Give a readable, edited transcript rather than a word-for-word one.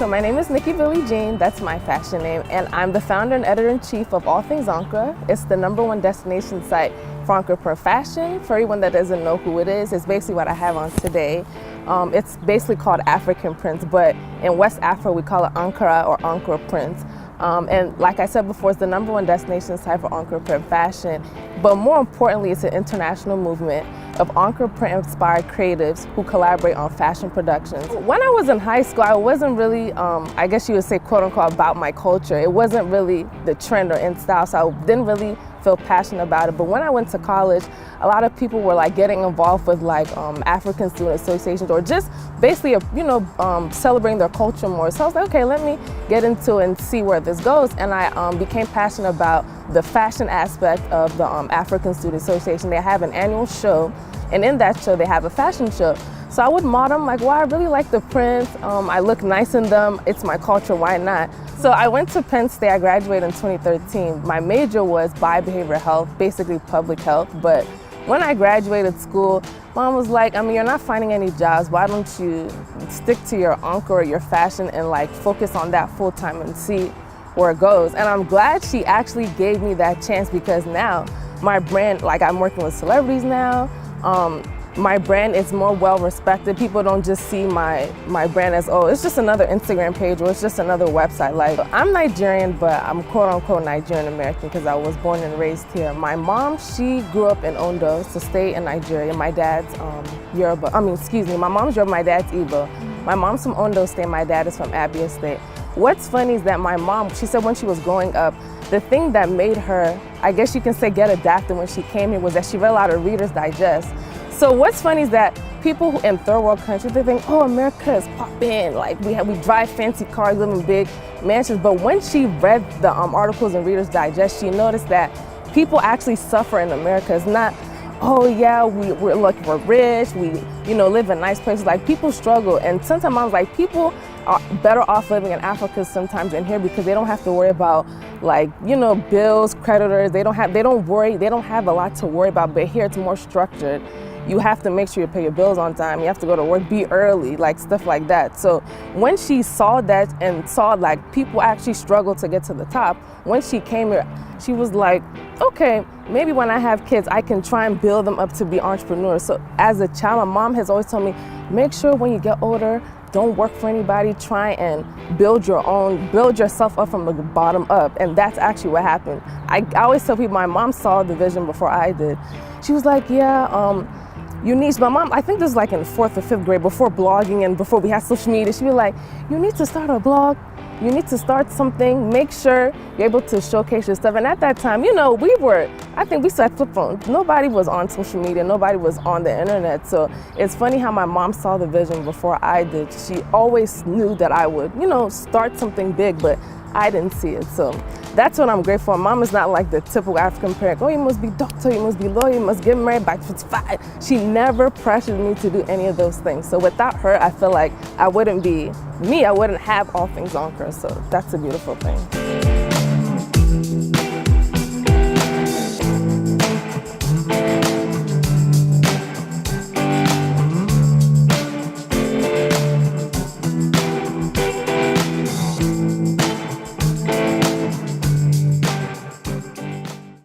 So my name is Nikki Billie Jean, that's my fashion name, and I'm the founder and editor-in-chief of All Things Ankara. It's the #1 destination site for Ankara fashion. For anyone that doesn't know who it is, it's basically what I have on today. It's basically called African prints, but in West Africa we call it Ankara or Ankara prints. And like I said before, it's the #1 destination site for Ankara print fashion. But more importantly, it's an international movement of Ankara print-inspired creatives who collaborate on fashion productions. When I was in high school, I wasn't really, I guess you would say, quote-unquote, about my culture. It wasn't really the trend or in style, so I didn't really feel passionate about it. But when I went to college, a lot of people were like getting involved with like African student associations or just basically, celebrating their culture more. So I was like, okay, let me get into it and see where this goes. And I became passionate about the fashion aspect of the African Student Association. They have an annual show, and in that show they have a fashion show. So I would model them like, wow, I really like the prints. I look nice in them. It's my culture, why not? So I went to Penn State. I graduated in 2013. My major was biobehavioral health, basically public health. But when I graduated school, Mom was like, you're not finding any jobs. Why don't you stick to your Ankara or your fashion and like focus on that full time and see where it goes? And I'm glad she actually gave me that chance, because now my brand, like I'm working with celebrities now. My brand is more well respected. People don't just see my brand as, oh, it's just another Instagram page or it's just another website. Like, I'm Nigerian, but I'm quote unquote Nigerian American because I was born and raised here. My mom, she grew up in Ondo, so stay in Nigeria. My dad's Yoruba, my mom's Yoruba, my dad's Igbo. My mom's from Ondo State, my dad is from Abia State. What's funny is that my mom, she said when she was growing up, the thing that made her, I guess you can say, get adapted when she came here was that she read a lot of Reader's Digest. So what's funny is that people in third world countries, they think, oh, America is poppin', like we drive fancy cars, live in big mansions. But when she read the articles in Reader's Digest, she noticed that people actually suffer in America. It's not, oh yeah, we're rich, we live in nice places. Like, people struggle, and sometimes I was like, people are better off living in Africa sometimes than here, because they don't have to worry about bills, creditors. They don't have a lot to worry about. But here it's more structured. You have to make sure you pay your bills on time. You have to go to work, be early, like stuff like that. So when she saw that and saw like people actually struggle to get to the top, when she came here, she was like, okay, maybe when I have kids, I can try and build them up to be entrepreneurs. So as a child, my mom has always told me, make sure when you get older, don't work for anybody, try and build yourself up from the bottom up. And that's actually what happened. I always tell people my mom saw the vision before I did. She was like, yeah, you need, my mom, I think this is like in 4th or 5th grade, before blogging and before we had social media, she'd be like, you need to start a blog, you need to start something, make sure you're able to showcase your stuff. And at that time, I think we still had flip phones. Nobody was on social media, nobody was on the internet. So it's funny how my mom saw the vision before I did. She always knew that I would, start something big, but I didn't see it. So that's what I'm grateful for. Mom is not like the typical African parent, oh, you must be doctor, you must be lawyer, you must get married by 55. She never pressured me to do any of those things. So without her, I feel like I wouldn't be me. I wouldn't have All Things Ankara. So that's a beautiful thing.